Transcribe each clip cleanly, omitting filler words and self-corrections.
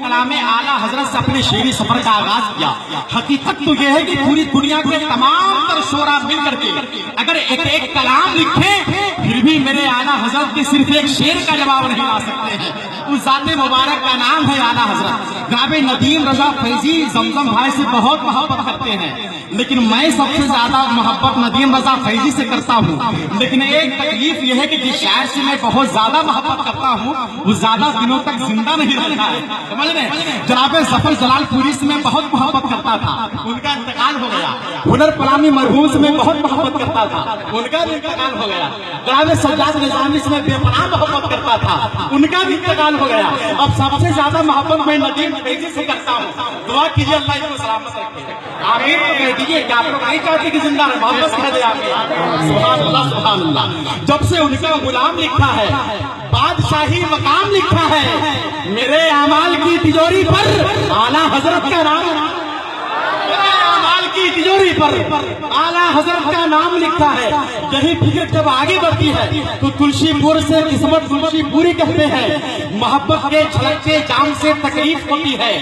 کلام اعلیٰ حضرت سے اپنے شعری سفر کا آغاز کیا۔ حقیقت تو یہ ہے کہ پوری دنیا کے تمام تر شعراء مل کر کے اگر ایک کلام لکھے پھر بھی میرے اعلیٰ حضرت کے صرف ایک شعر کا جواب نہیں لا سکتے ہیں۔ اس ذات مبارک کا نام ہے اعلیٰ حضرت۔ جناب ندیم رضا فیضی زمزم بھائی سے بہت محبت کرتے ہیں، لیکن میں سب سے زیادہ محبت ندیم رضا فیضی سے کرتا ہوں۔ لیکن ایک تکلیف یہ ہے کہ جس شاعر سے میں بہت زیادہ محبت کرتا ہوں وہ زیادہ دنوں تک زندہ نہیں رہا ہے، سمجھ رہے ہیں؟ جناب ظفر جلال پوری سے میں بہت محبت کرتا تھا، ان کا انتقال ہو گیا۔ ہنر پلامی مرحوم سے میں بہت محبت کرتا تھا، ان کا بھی انتقال ہو گیا۔ جناب سجاد نظامی سے میں بے پناہ محبت کرتا تھا، ان کا بھی انتقال ہو گیا۔ اب سب سے زیادہ محبت میں ندیم فیضی سے کرتا ہوں۔ دعا کیجیے اللہ ان کو سلامت رکھے۔ آمین تو کہہ دیجیے کہ آپ لوگ نہیں چاہتے کہ زندہ رہے، محبت کہہ دے آمین۔ سبحان اللہ سبحان اللہ۔ جب سے ان کا غلام لکھا ہے، بادشاہی مقام لکھا ہے، میرے اعمال کی تجوری پر اعلیٰ حضرت کا نام، میرے اعمال کی تجوری پر اعلیٰ حضرت کا نام لکھا ہے۔ یہی فکر جب آگے بڑھتی ہے تو تلسی پور سے قسمت تلسی پوری کہتے ہیں۔ محبت کے چھلکتے جام سے تکلیف ہوتی ہے،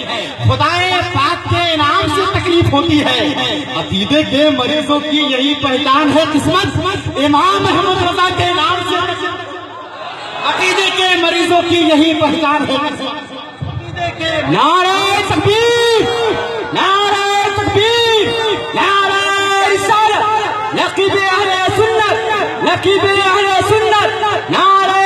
خدائے پاک کے انعام سے تکلیف ہوتی ہے۔ عقیدے کے مریضوں کی یہی پہچان ہے قسمت، امام احمد رضا کے نام سے عقیدے کے مریضوں کی یہی پہچان ہے قسمت۔ نعرہ تکبیر، نعرہ تکبیر، نعرہ رسالت، نقیب اہل سنت، نقیب اہل سنت، نعرہ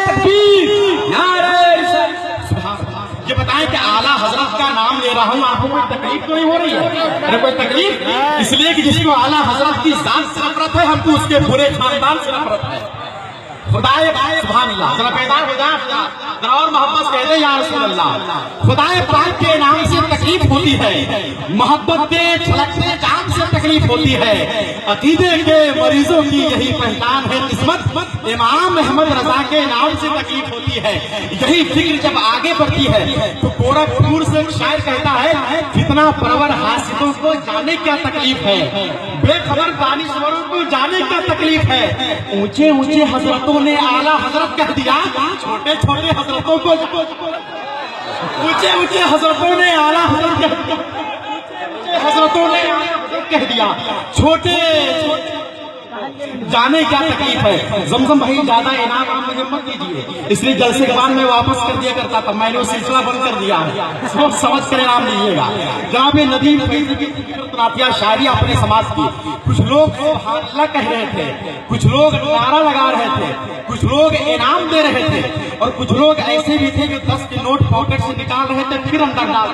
تکبیر، نعرہ رسالت۔ یہ بتائیں کہ اعلیٰ حضرت کا نام لے رہا ہوں، آپ کو کوئی تکلیف تو نہیں ہو رہی ہے؟ ارے کوئی تکلیف؟ اس لیے کہ جس کو اعلیٰ حضرت کی ذات سے نفرت ہے، ہم کو اس کے برے خاندان سے نفرت ہے۔ خدائے سبحان اللہ، ذرا پیدا ہو جائے ذرا اور محبت کہہ دیں یا رسول اللہ۔ خدائے پاک کے نام سے تکلیف ہوتی ہے، محبت کے چھلکتے جام سے تکلیف ہوتی ہے۔ عقیدے کے مریضوں کی یہی پہچان ہے قسمت، امام احمد رضا کے نام سے تکلیف ہوتی ہے۔ یہی فکر جب آگے بڑھتی ہے تو گورکھپور سے ایک شاعر کہتا ہے، فتنہ پرور حاسدوں کو جانے کیا تکلیف ہے، بے خبر دانشوروں کو جانے کیا تکلیف ہے۔ اونچے اونچے حضرتوں نے اعلیٰ حضرت کہہ دیا، چھوٹے چھوٹے حضرتوں کو اونچے اونچے حضرتوں نے اعلیٰ حضرتوں نے کہہ دیا، چھوٹے جانے کیا تکلیف ہے۔ زمزم بھائی زیادہ انعام آپ مجھے مت دیجیے، اس لیے جلسے کے بعد میں واپس کر دیا کرتا تھا، میں نے وہ سلسلہ بند کر دیا ہے، سوچ سمجھ کر انعام دیجیے گا۔ جناب ندیم فیضی کی عطیہ شاعری اپنے سماج کی، کچھ لوگ سبحان اللہ کہہ رہے تھے، کچھ لوگ نعرہ لگا رہے تھے، کچھ لوگ انعام دے رہے تھے، اور کچھ لوگ ایسے بھی تھے جو 10 کے نوٹ پاکٹ سے نکال رہے تھے پھر اندر ڈال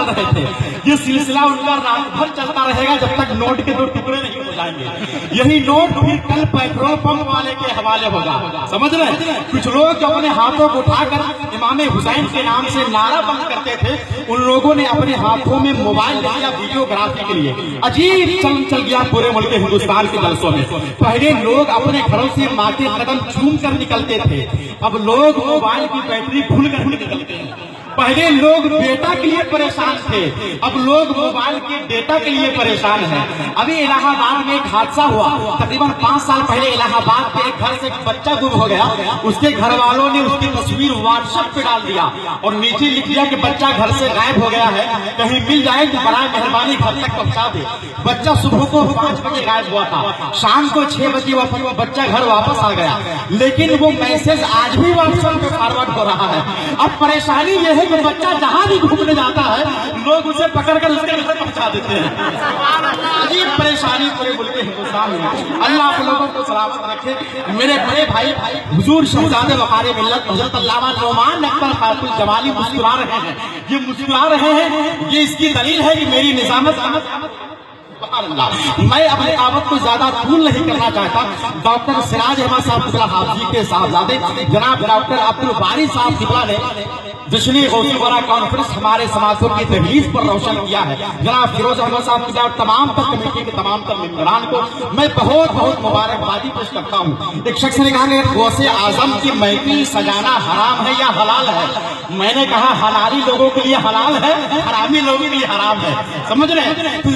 رہے تھے۔ یہ سلسلہ ان کا رات بھر چلتا رہے گا جب تک نوٹ کے 2 ٹکڑے نہیں ہو جائیں گے۔ یہی نوٹ پھر کل پیٹرول پمپ والے کے حوالے ہوگا، سمجھ رہے ہیں؟ کچھ لوگ جو اپنے ہاتھوں کو اٹھا کر امام حسین کے نام سے نعرہ بند کرتے تھے، ان لوگوں نے اپنے ہاتھوں میں موبائل لے لیا ویڈیوگرافی کے لیے۔ عجیب چل گیا پورے ملک ہندوستان کے جلسوں میں۔ پہلے لوگ اپنے گھروں سے ماں کے قدم چوم کر نکلتے تھے، اب لوگ موبائل کی بیٹری بھول کر نکلتے ہیں۔ پہلے لوگ بیٹا کے لیے پریشان تھے، اب لوگ موبائل کے ڈیٹا کے لیے پریشان ہیں۔ ابھی الہ آباد میں ایک حادثہ ہوا، تقریباً 5 سال پہلے الہ آباد کے ایک گھر سے ایک بچہ گم ہو گیا۔ اس کے گھر والوں نے اس کی تصویر واٹس ایپ پہ ڈال دیا اور نیچے لکھ دیا کہ بچہ گھر سے غائب ہو گیا ہے، کہیں مل جائے تو برائے مہربانی گھر تک پہنچا دے۔ بچہ صبح کو 5 بجے غائب ہوا تھا، شام کو 6 بجے بچہ گھر واپس آ گیا، لیکن وہ میسج آج بھی واٹس ایپ پہ فارورڈ ہو رہا ہے۔ اب پریشانی یہ ہے کہ بچہ جہاں بھی گھومنے جاتا ہے لوگ اسے پکڑ کر اس کے گھر پہنچا دیتے ہیں۔ عجیب پریشانی پورے ملک ہندوستان میں۔ اللہ آپ لوگوں کو سلامت رکھے۔ میرے بڑے بھائی حضور شہزادے وقار ملت حضرت علامہ نعمان اختر خاص الجمالی مسکرا رہے ہیں۔ یہ مسکرا رہے ہیں، یہ اس کی دلیل ہے کہ میری نظامت میں اپنے دعوت کو زیادہ طول نہیں کرنا چاہتا۔ ڈاکٹر سراج احمد صاحب قبلہ حافظی کے صاحبزادے جناب ڈاکٹر عبد الباری صاحب قبلہ نے جشنی غوثی ورا کانفرنس ہمارے سماجوں کی تحریف پر روشن کیا ہے۔ جناب فیروز احمد صاحب قبلہ اور تمام تر کمیٹی کے تمام تر ممبران کو میں بہت مبارکبادی پیش کرتا ہوں۔ ایک شخص نے کہا کہ غوث اعظم کی محفل سجانا حرام ہے یا حلال ہے؟ میں نے کہا حلالی لوگوں کے لیے حلال ہے، حرامی لوگوں کے لیے حرام ہے، سمجھ رہے ہیں؟